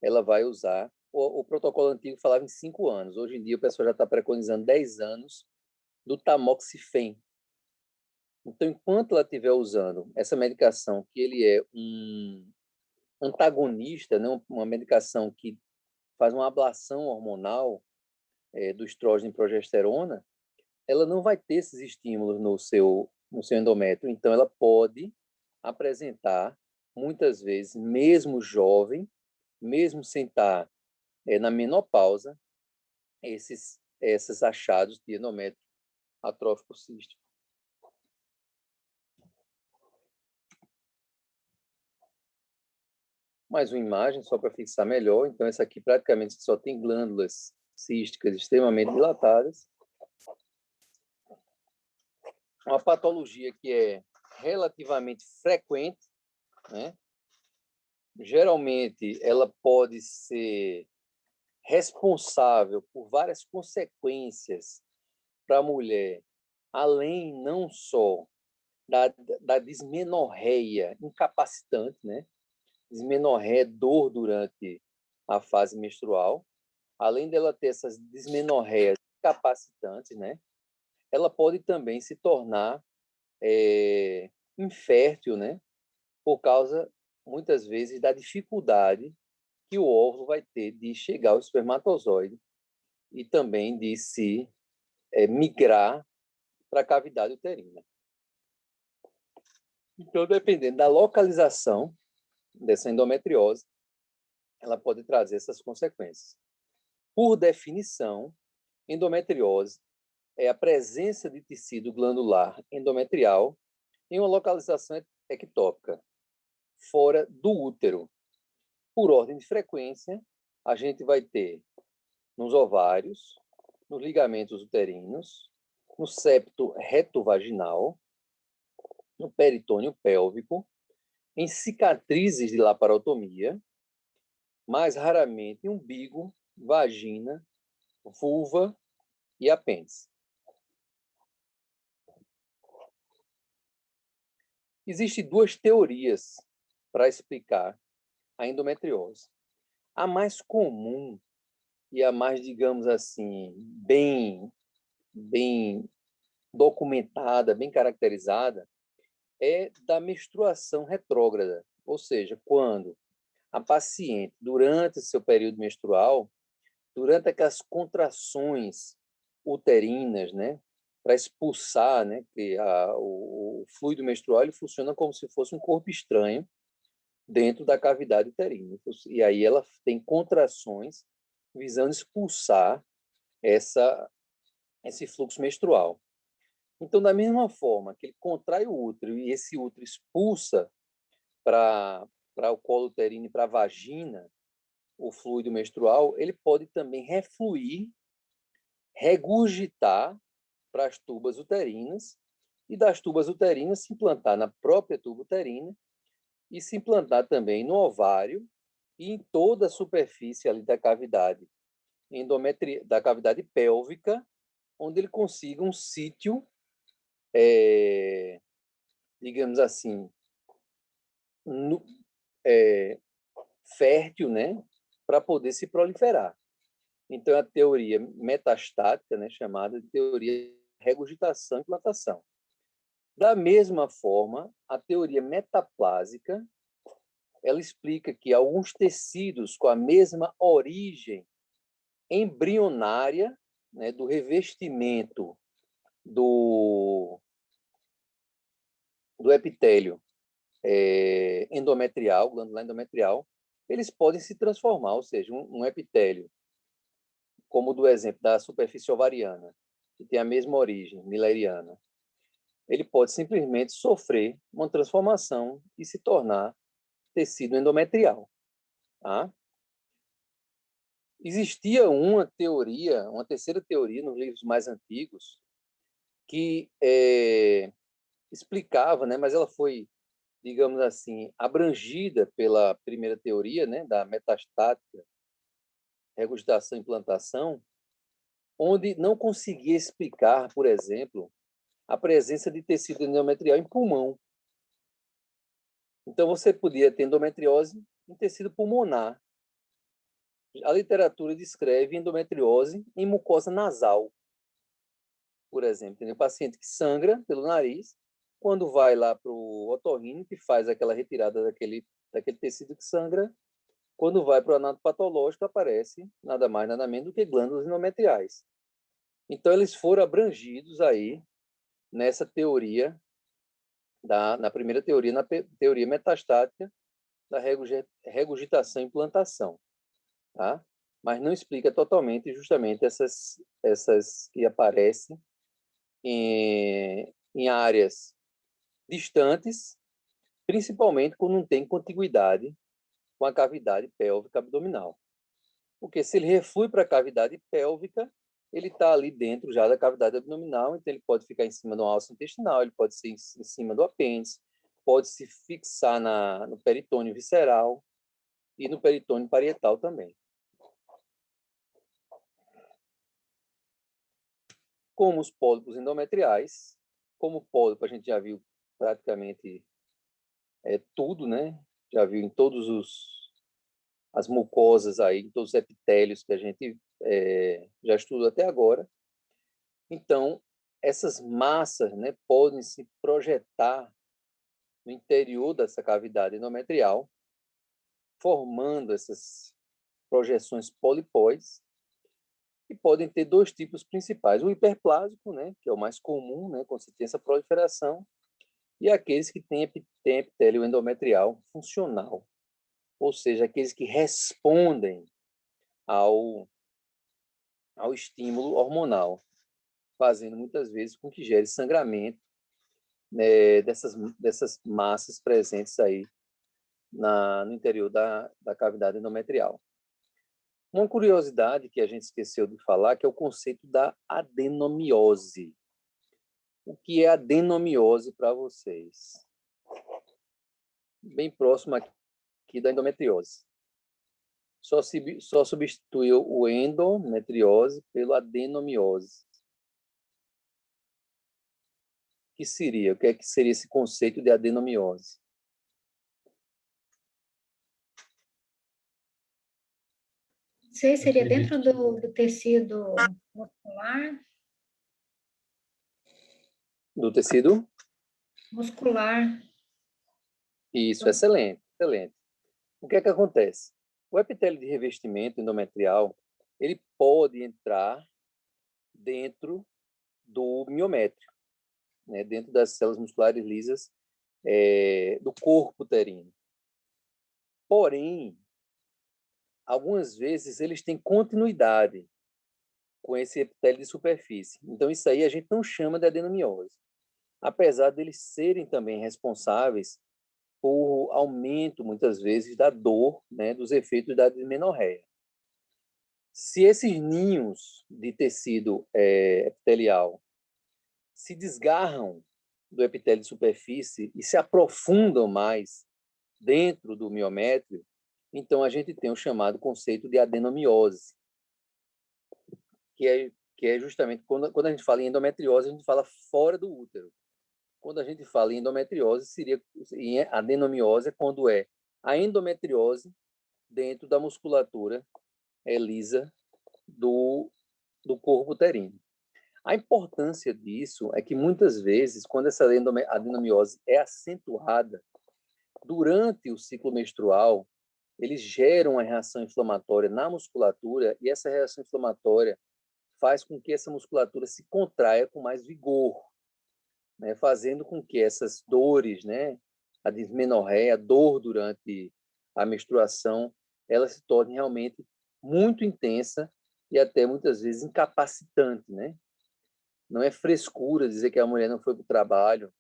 ela vai usar. O protocolo antigo falava em 5 anos. Hoje em dia, o pessoal já está preconizando 10 anos do tamoxifen. Então, enquanto ela estiver usando essa medicação, que ele é um antagonista, né, uma medicação que faz uma ablação hormonal do estrógeno e progesterona, ela não vai ter esses estímulos no seu endométrio. Então, ela pode apresentar, muitas vezes, mesmo jovem, mesmo sem estar na menopausa, esses achados de endométrio atrófico cístico. Mais uma imagem, só para fixar melhor. Então, essa aqui praticamente só tem glândulas císticas extremamente dilatadas. Uma patologia que é relativamente frequente, né? Geralmente, ela pode ser responsável por várias consequências para a mulher, além não só da, da dismenorreia incapacitante, né? Dismenorreia é dor durante a fase menstrual. Além dela ter essas dismenorreias incapacitantes, né? Ela pode também se tornar infértil, né? Por causa, muitas vezes, da dificuldade que o óvulo vai ter de chegar ao espermatozoide e também de se migrar para a cavidade uterina. Então, dependendo da localização dessa endometriose, ela pode trazer essas consequências. Por definição, endometriose é a presença de tecido glandular endometrial em uma localização ectópica, fora do útero. Por ordem de frequência, a gente vai ter nos ovários, nos ligamentos uterinos, no septo retovaginal, no peritônio pélvico, em cicatrizes de laparotomia, mais raramente em umbigo, vagina, vulva e apêndice. Existem duas teorias para explicar a endometriose. A mais comum e a mais, digamos assim, bem documentada, bem caracterizada, é da menstruação retrógrada, ou seja, quando a paciente, durante seu período menstrual, durante aquelas contrações uterinas, né, para expulsar, né, que o fluido menstrual ele funciona como se fosse um corpo estranho dentro da cavidade uterina. E aí ela tem contrações visando expulsar esse fluxo menstrual. Então, da mesma forma que ele contrai o útero e esse útero expulsa para o colo uterino e para a vagina o fluido menstrual, ele pode também refluir, regurgitar para as tubas uterinas e das tubas uterinas se implantar na própria tuba uterina e se implantar também no ovário e em toda a superfície ali da cavidade da cavidade pélvica, onde ele consiga um sítio, digamos assim, fértil, né, para poder se proliferar. Então, a teoria metastática, né, chamada de teoria de regurgitação e implantação. Da mesma forma, a teoria metaplásica, ela explica que alguns tecidos com a mesma origem embrionária, né, do revestimento do epitélio endometrial, glandular endometrial, eles podem se transformar, ou seja, um epitélio, como do exemplo da superfície ovariana, que tem a mesma origem mileriana, ele pode simplesmente sofrer uma transformação e se tornar tecido endometrial. Tá? Existia uma teoria, uma terceira teoria nos livros mais antigos, que explicava, né, mas ela foi, digamos assim, abrangida pela primeira teoria, né, da metastática, regurgitação e implantação, onde não conseguia explicar, por exemplo, a presença de tecido endometrial em pulmão. Então, você podia ter endometriose em tecido pulmonar. A literatura descreve endometriose em mucosa nasal, por exemplo. Tem um paciente que sangra pelo nariz, quando vai lá para o otorrino, que faz aquela retirada daquele tecido que sangra, quando vai para o anatopatológico, aparece nada mais, nada menos do que glândulas endometriais. Então, eles foram abrangidos aí nessa teoria, na primeira teoria, na teoria metastática da regurgitação e implantação. Tá? Mas não explica totalmente justamente essas que aparecem em áreas distantes, principalmente quando não tem contiguidade com a cavidade pélvica abdominal. Porque se ele reflui para a cavidade pélvica, ele está ali dentro já da cavidade abdominal, então ele pode ficar em cima do alço intestinal, ele pode ser em cima do apêndice, pode se fixar no peritônio visceral e no peritônio parietal também. Como os pólipos endometriais, como o pólipo a gente já viu praticamente tudo, né? Já viu em todos as mucosas aí, em todos os epitélios que a gente já estudou até agora. Então, essas massas, né, podem se projetar no interior dessa cavidade endometrial, formando essas projeções polipóides, e podem ter dois tipos principais: o hiperplásico, né, que é o mais comum, né, quando você tem essa proliferação, e aqueles que têm epitélio endometrial funcional, ou seja, aqueles que respondem ao estímulo hormonal, fazendo muitas vezes com que gere sangramento, né, dessas massas presentes aí no interior da cavidade endometrial. Uma curiosidade que a gente esqueceu de falar, que é o conceito da adenomiose. O que é adenomiose para vocês? Bem próximo aqui da endometriose. Só substituiu o endometriose pelo adenomiose. O que seria? O que é que seria esse conceito de adenomiose? Não sei, seria dentro do tecido muscular? Do tecido? Muscular. Isso, excelente, excelente. O que é que acontece? O epitélio de revestimento endometrial, ele pode entrar dentro do miométrio, né, dentro das células musculares lisas do corpo uterino. Porém, algumas vezes eles têm continuidade com esse epitélio de superfície. Então, isso aí a gente não chama de adenomiose, apesar deles serem também responsáveis por aumento, muitas vezes, da dor, né, dos efeitos da dismenorreia. Se esses ninhos de tecido epitelial se desgarram do epitélio de superfície e se aprofundam mais dentro do miométrio, então a gente tem o chamado conceito de adenomiose, que é justamente quando a gente fala em endometriose, a gente fala fora do útero. Quando a gente fala em endometriose, em adenomiose é quando é a endometriose dentro da musculatura lisa do corpo uterino. A importância disso é que muitas vezes, quando essa adenomiose é acentuada durante o ciclo menstrual, eles geram uma reação inflamatória na musculatura, e essa reação inflamatória faz com que essa musculatura se contraia com mais vigor, né, fazendo com que essas dores, né, a dismenorreia, a dor durante a menstruação, ela se torne realmente muito intensa e até muitas vezes incapacitante, né? Não é frescura dizer que a mulher não foi para o trabalho,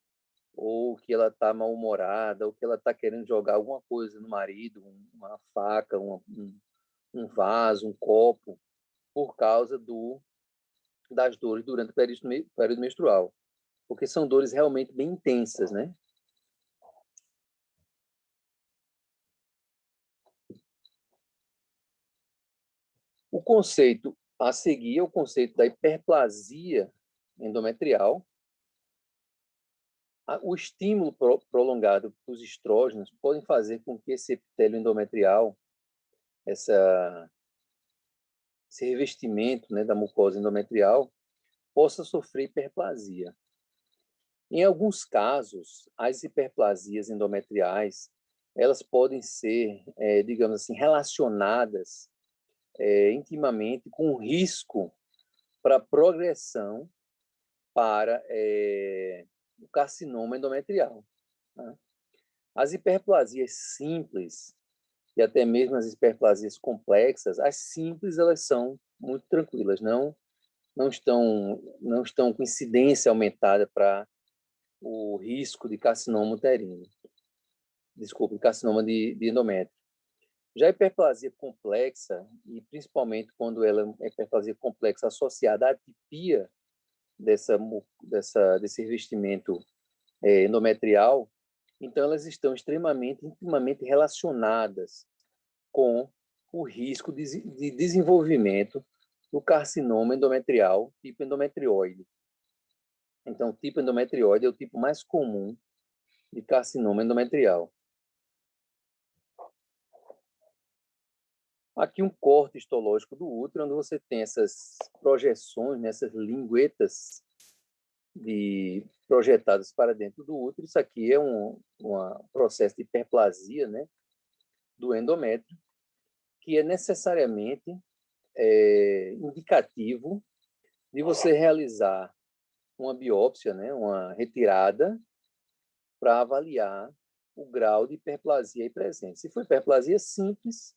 ou que ela está mal-humorada, ou que ela está querendo jogar alguma coisa no marido, uma faca, um vaso, um copo, por causa das dores durante o período menstrual. Porque são dores realmente bem intensas, né? O conceito a seguir é o conceito da hiperplasia endometrial. O estímulo prolongado dos estrógenos pode fazer com que esse epitélio endometrial, esse revestimento, né, da mucosa endometrial, possa sofrer hiperplasia. Em alguns casos, as hiperplasias endometriais, elas podem ser, digamos assim, relacionadas intimamente com o risco para progressão para o carcinoma endometrial, né? As hiperplasias simples e até mesmo as hiperplasias complexas, as simples elas são muito tranquilas, não estão com incidência aumentada para o risco de carcinoma uterino, desculpe, carcinoma de endométrio. Já a hiperplasia complexa, e principalmente quando ela é uma hiperplasia complexa associada à atipia desse revestimento endometrial, então elas estão intimamente relacionadas com o risco de desenvolvimento do carcinoma endometrial tipo endometrioide. Então, o tipo endometrioide é o tipo mais comum de carcinoma endometrial. Aqui um corte histológico do útero, onde você tem essas projeções, essas linguetas projetadas para dentro do útero. Isso aqui é um processo de hiperplasia, né, do endométrio, que é necessariamente indicativo de você realizar uma biópsia, né, uma retirada, para avaliar o grau de hiperplasia aí presente. Se for hiperplasia simples,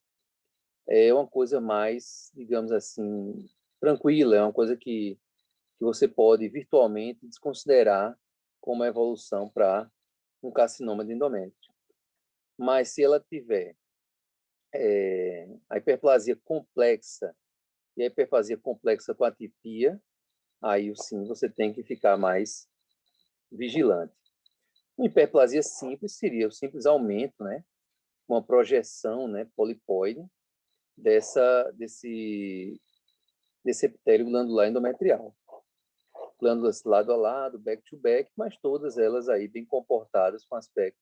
é uma coisa mais, digamos assim, tranquila, é uma coisa que você pode virtualmente desconsiderar como evolução para um carcinoma de endométrio. Mas se ela tiver a hiperplasia complexa e a hiperplasia complexa com atipia, aí sim você tem que ficar mais vigilante. Uma hiperplasia simples seria o simples aumento, né, uma projeção, né, polipoide desse epitélio glandular endometrial. Glândulas lado a lado, back to back, mas todas elas aí bem comportadas com aspecto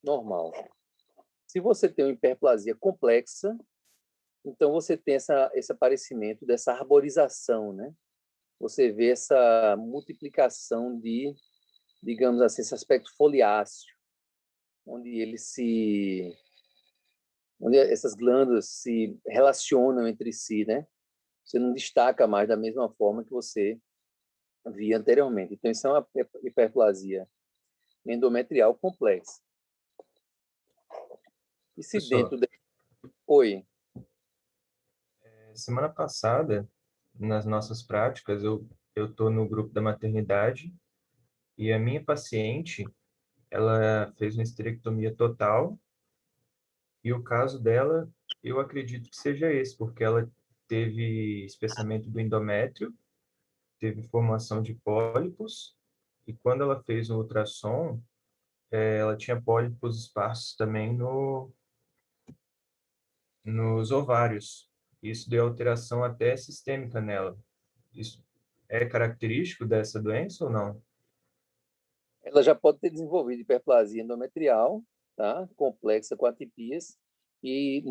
normal. Se você tem uma hiperplasia complexa, então você tem esse aparecimento dessa arborização, né? Você vê essa multiplicação de, digamos assim, esse aspecto foliáceo, onde onde essas glândulas se relacionam entre si, né? Você não destaca mais da mesma forma que você via anteriormente. Então, isso é uma hiperplasia endometrial complexa. E se Pessoal, dentro de... Oi. semana passada, nas nossas práticas, eu estou no grupo da maternidade e a minha paciente, ela fez uma esterectomia total e o caso dela, eu acredito que seja esse, porque ela teve espessamento do endométrio, teve formação de pólipos e quando ela fez o ultrassom, ela tinha pólipos esparsos também nos ovários. Isso deu alteração até sistêmica nela. Isso é característico dessa doença ou não? Ela já pode ter desenvolvido hiperplasia endometrial, tá? Complexa com atipias, e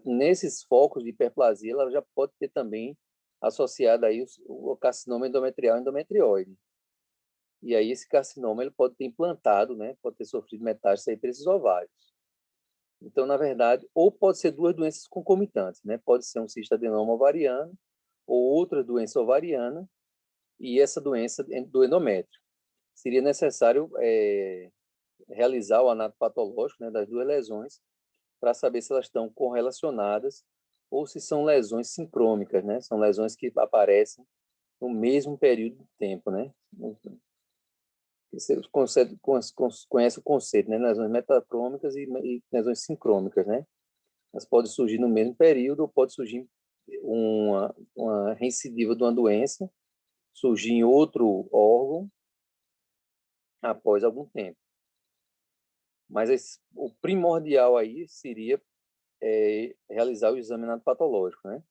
nesses focos de hiperplasia, ela já pode ter também associado aí o carcinoma endometrial endometrioide. E aí esse carcinoma ele pode ter implantado, né? Pode ter sofrido metástase aí para esses ovários. Então, na verdade, ou pode ser duas doenças concomitantes, né? Pode ser um cistadenoma ovariano ou outra doença ovariana e essa doença do endométrio. Seria necessário realizar o anatopatológico, né, das duas lesões para saber se elas estão correlacionadas ou se são lesões sincrômicas, né? São lesões que aparecem no mesmo período de tempo, né? Você conhece o conceito, né? Lesões metacrômicas e lesões sincrômicas, né? Elas podem surgir no mesmo período ou pode surgir uma recidiva de uma doença, surgir em outro órgão após algum tempo. Mas o primordial aí seria realizar o exame anatopatológico, né?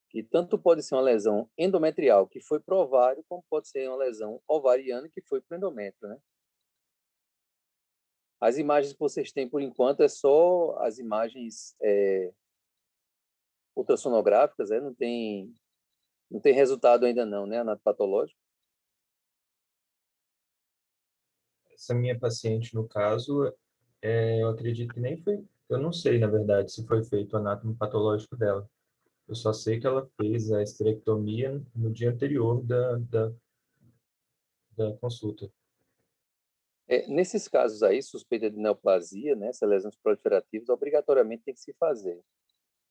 Que tanto pode ser uma lesão endometrial, que foi para o ovário, como pode ser uma lesão ovariana, que foi para o endométrio, né? As imagens que vocês têm, por enquanto, é só as imagens ultrassonográficas, né? Não tem resultado ainda não, né, anatopatológico? Essa minha paciente, no caso, eu acredito que nem foi, eu não sei, na verdade, se foi feito o anátomo patológico dela. Eu só sei que ela fez a esterectomia no dia anterior da consulta. Nesses casos aí, suspeita de neoplasia, né, essas lesões proliferativas, obrigatoriamente tem que se fazer.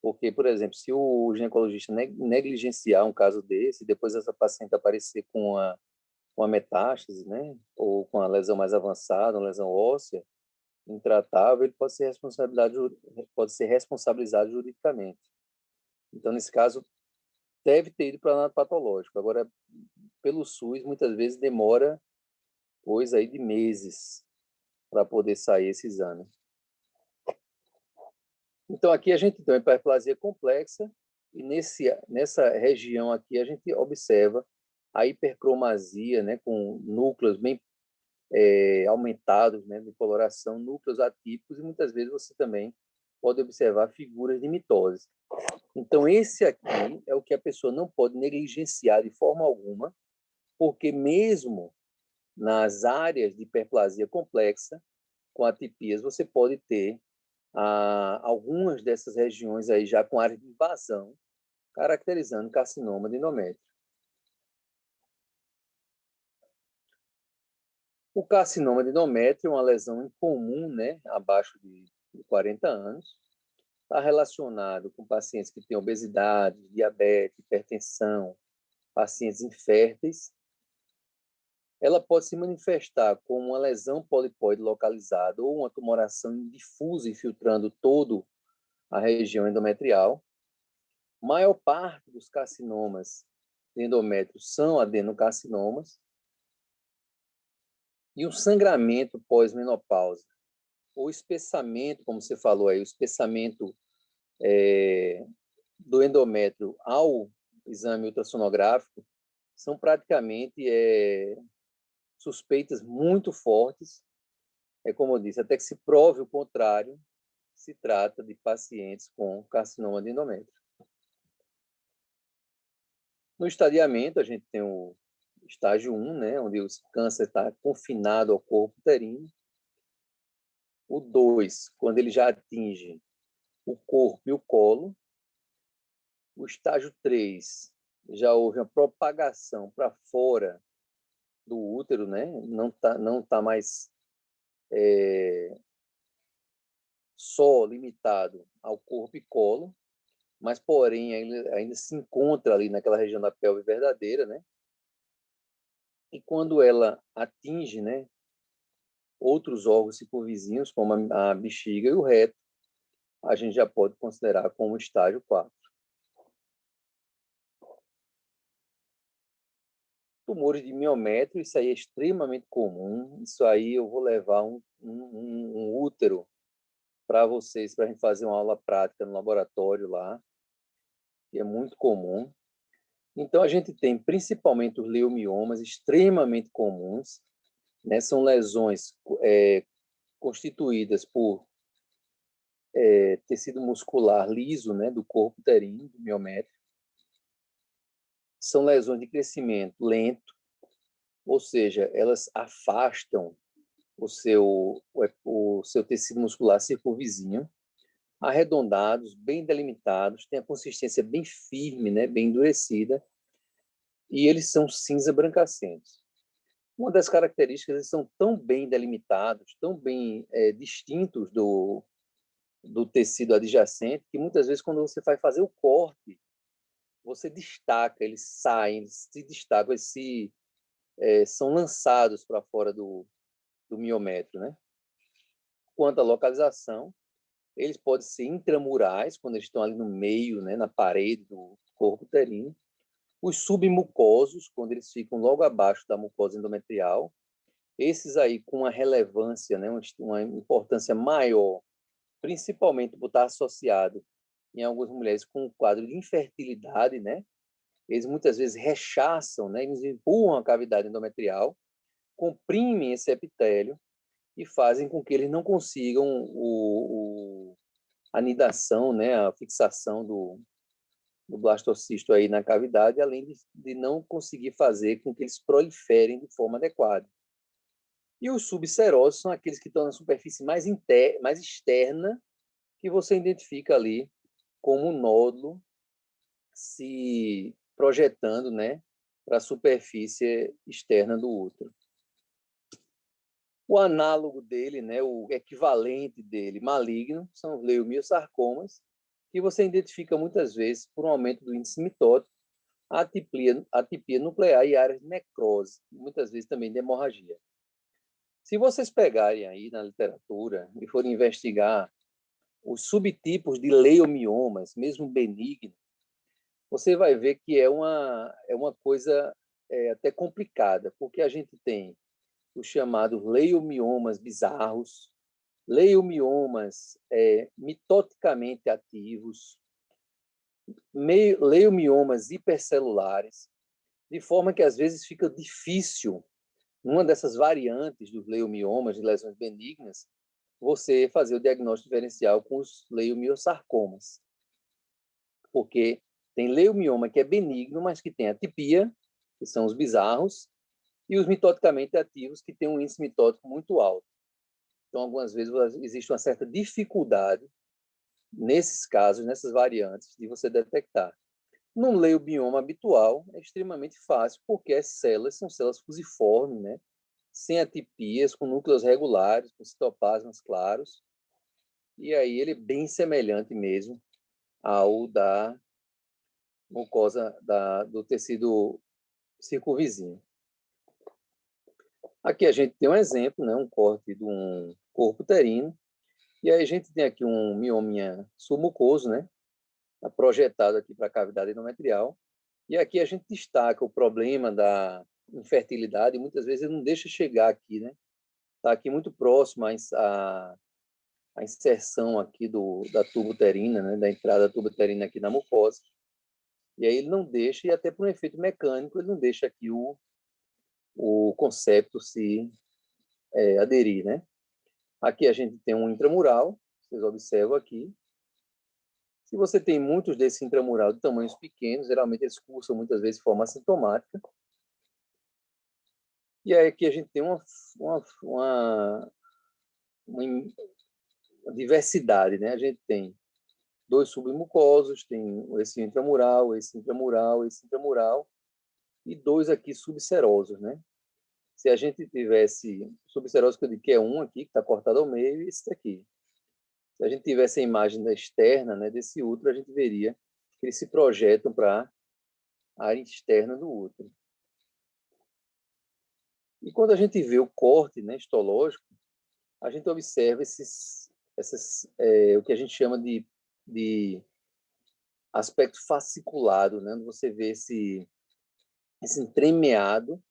Porque, por exemplo, se o ginecologista negligenciar um caso desse, depois essa paciente aparecer com uma metástase, né, ou com uma lesão mais avançada, uma lesão óssea, intratável, ele pode ser responsabilizado juridicamente. Então, nesse caso, deve ter ido para o anatopatológico. Agora, pelo SUS, muitas vezes demora coisa aí de meses para poder sair esse exame. Então, aqui a gente tem uma hiperplasia complexa e nessa região aqui a gente observa a hipercromasia, né, com núcleos bem aumentados, né, de coloração, núcleos atípicos, e muitas vezes você também pode observar figuras de mitose. Então, esse aqui é o que a pessoa não pode negligenciar de forma alguma, porque mesmo nas áreas de hiperplasia complexa, com atipias, você pode ter algumas dessas regiões aí já com área de invasão, caracterizando carcinoma de endométrio. O carcinoma de endométrio é uma lesão incomum, né, abaixo de 40 anos. Está relacionado com pacientes que têm obesidade, diabetes, hipertensão, pacientes inférteis. Ela pode se manifestar como uma lesão polipoide localizada ou uma tumoração difusa infiltrando toda a região endometrial. A maior parte dos carcinomas de endométrio são adenocarcinomas. E o sangramento pós-menopausa, o espessamento, como você falou aí, o espessamento do endométrio ao exame ultrassonográfico são praticamente suspeitas muito fortes. Como eu disse, até que se prove o contrário, se trata de pacientes com carcinoma de endométrio. No estadiamento, a gente tem o estágio 1, né, onde o câncer está confinado ao corpo uterino. O 2, quando ele já atinge o corpo e o colo. O estágio 3, já houve uma propagação para fora do útero, né? Não tá mais só limitado ao corpo e colo, mas, porém, ainda se encontra ali naquela região da pelve verdadeira, né? E quando ela atinge, né, outros órgãos circunvizinhos, como a bexiga e o reto, a gente já pode considerar como estágio 4. Tumores de miométrio, isso aí é extremamente comum. Isso aí eu vou levar um útero para vocês, para a gente fazer uma aula prática no laboratório lá, que é muito comum. Então, a gente tem principalmente os leomiomas, extremamente comuns, né? São lesões constituídas por tecido muscular liso, né, do corpo uterino, do miométrio. São lesões de crescimento lento, ou seja, elas afastam o seu tecido muscular circunvizinho, arredondados, bem delimitados, têm a consistência bem firme, né, bem endurecida, e eles são cinza brancacentos. Uma das características, eles são tão bem delimitados, tão bem distintos do tecido adjacente, que muitas vezes, quando você vai fazer o corte, você destaca, eles saem, eles se destacam, eles são lançados para fora do miométrio, né? Quanto à localização, eles podem ser intramurais, quando eles estão ali no meio, né, na parede do corpo uterino. Os submucosos, quando eles ficam logo abaixo da mucosa endometrial. Esses aí com uma relevância, né, uma importância maior, principalmente por estar associado em algumas mulheres com um quadro de infertilidade, né? Eles muitas vezes rechaçam, né? Eles empurram a cavidade endometrial, comprimem esse epitélio e fazem com que eles não consigam a anidação, né? A fixação do blastocisto aí na cavidade, além de não conseguir fazer com que eles proliferem de forma adequada. E os subserosos são aqueles que estão na superfície mais externa, que você identifica ali como um nódulo se projetando, né, para a superfície externa do útero. O análogo dele, né, o equivalente dele maligno, são os leiomiosarcomas, que você identifica muitas vezes por um aumento do índice mitótico, atipia nuclear e áreas de necrose, muitas vezes também de hemorragia. Se vocês pegarem aí na literatura e forem investigar os subtipos de leiomiomas, mesmo benigno, você vai ver que é uma coisa até complicada, porque a gente tem os chamados leiomiomas bizarros, leiomiomas mitoticamente ativos, leiomiomas hipercelulares, de forma que às vezes fica difícil numa dessas variantes dos leiomiomas, de lesões benignas, você fazer o diagnóstico diferencial com os leiomiosarcomas. Porque tem leiomioma que é benigno, mas que tem atipia, que são os bizarros, e os mitoticamente ativos, que têm um índice mitótico muito alto. Então, algumas vezes, existe uma certa dificuldade, nesses casos, nessas variantes, de você detectar. Num leiomioma habitual, é extremamente fácil, porque as células são células fusiformes, né? Sem atipias, com núcleos regulares, com citoplasmas claros. E aí ele é bem semelhante mesmo ao da mucosa do tecido circunvizinho. Aqui a gente tem um exemplo, né? Um corte de um corpo uterino. E aí a gente tem aqui um miominha submucoso, né? Tá projetado aqui para a cavidade endometrial. E aqui a gente destaca o problema da infertilidade, e muitas vezes ele não deixa chegar aqui, né? Está aqui muito próximo à inserção aqui da tuba uterina, né? Da entrada da tuba uterina aqui na mucosa. E aí ele não deixa, e até por um efeito mecânico, ele não deixa aqui o concepto se aderir, né? Aqui a gente tem um intramural, vocês observam aqui. Se você tem muitos desses intramural de tamanhos pequenos, geralmente eles cursam muitas vezes de forma assintomática. E aí aqui a gente tem uma diversidade, né? A gente tem 2 submucosos, tem esse intramural, esse intramural, esse intramural, e 2 aqui subserosos, né? Se a gente tivesse subseroso, que eu digo que é um aqui, que está cortado ao meio, e esse daqui. Se a gente tivesse a imagem da externa, né, desse útero, a gente veria que eles se projetam para a área externa do útero. E quando a gente vê o corte, né, histológico, a gente observa o que a gente chama de aspecto fasciculado, né? Você vê esse entremeado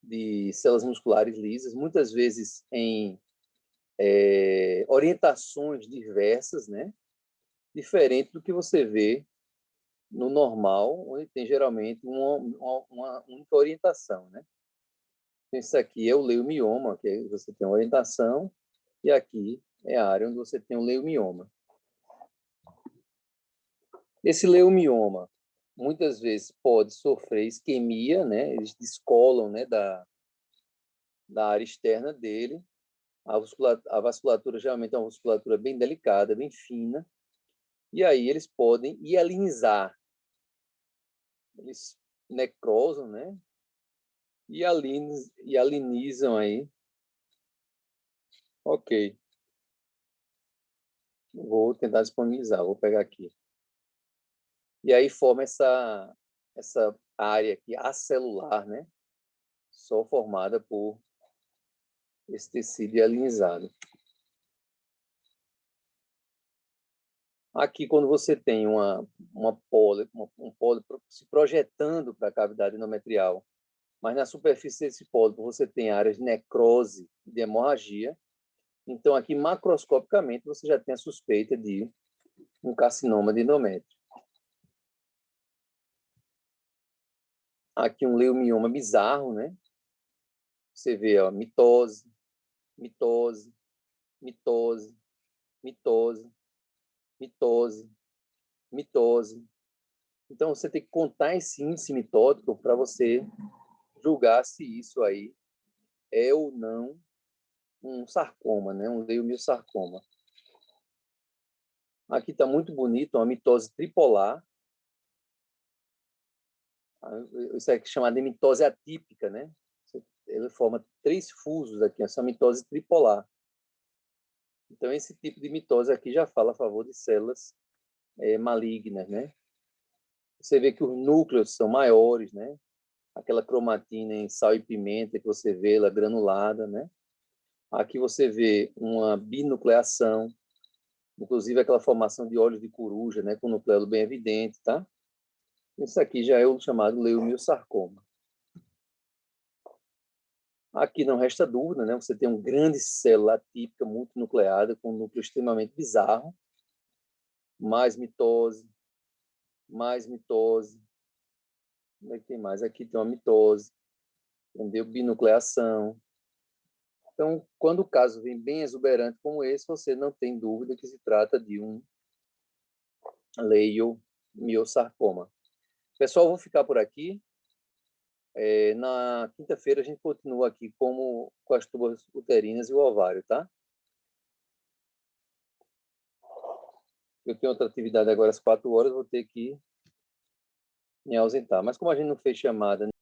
de células musculares lisas, muitas vezes em orientações diversas, né? Diferente do que você vê no normal, onde tem geralmente uma única orientação, né? Isso aqui é o leiomioma, que você tem uma orientação, e aqui é a área onde você tem o leiomioma. Esse leiomioma, muitas vezes, pode sofrer isquemia, né? Eles descolam, né, da área externa dele. A vasculatura geralmente é uma vasculatura bem delicada, bem fina, e aí eles podem hialinizar. Eles necrosam, né? E hialinizam aí. Ok. Vou tentar disponibilizar, vou pegar aqui. E aí forma essa área aqui acelular, né? Só formada por esse tecido hialinizado. Aqui, quando você tem um pólipo se projetando para a cavidade endometrial, mas na superfície desse pólipo você tem áreas de necrose, de hemorragia, então aqui macroscopicamente você já tem a suspeita de um carcinoma de endométrio. Aqui um leiomioma bizarro, né? Você vê, ó, mitose, mitose, mitose, mitose, mitose, mitose. Então, você tem que contar esse índice mitótico para você julgar se isso aí é ou não um sarcoma, né? Um leiomiosarcoma. Aqui está muito bonito, uma mitose tripolar. Isso é chamado de mitose atípica, né? Ele forma 3 fusos aqui, essa mitose tripolar. Então, esse tipo de mitose aqui já fala a favor de células malignas, né? Você vê que os núcleos são maiores, né? Aquela cromatina em sal e pimenta que você vê, ela granulada, né? Aqui você vê uma binucleação, inclusive aquela formação de olhos de coruja, né? Com nucleolo bem evidente, tá? Isso aqui já é o chamado leiomiosarcoma. Aqui não resta dúvida, né? Você tem uma grande célula atípica multinucleada com um núcleo extremamente bizarro, mais mitose, mais mitose. Como é que tem mais? Aqui tem uma mitose. entendeu? Binucleação. Então, quando o caso vem bem exuberante como esse, você não tem dúvida que se trata de um leiomiosarcoma. Pessoal, vou ficar por aqui. Na quinta-feira a gente continua aqui com as tubas uterinas e o ovário, tá? Eu tenho outra atividade agora às 4 horas, vou ter que me ausentar. Mas como a gente não fez chamada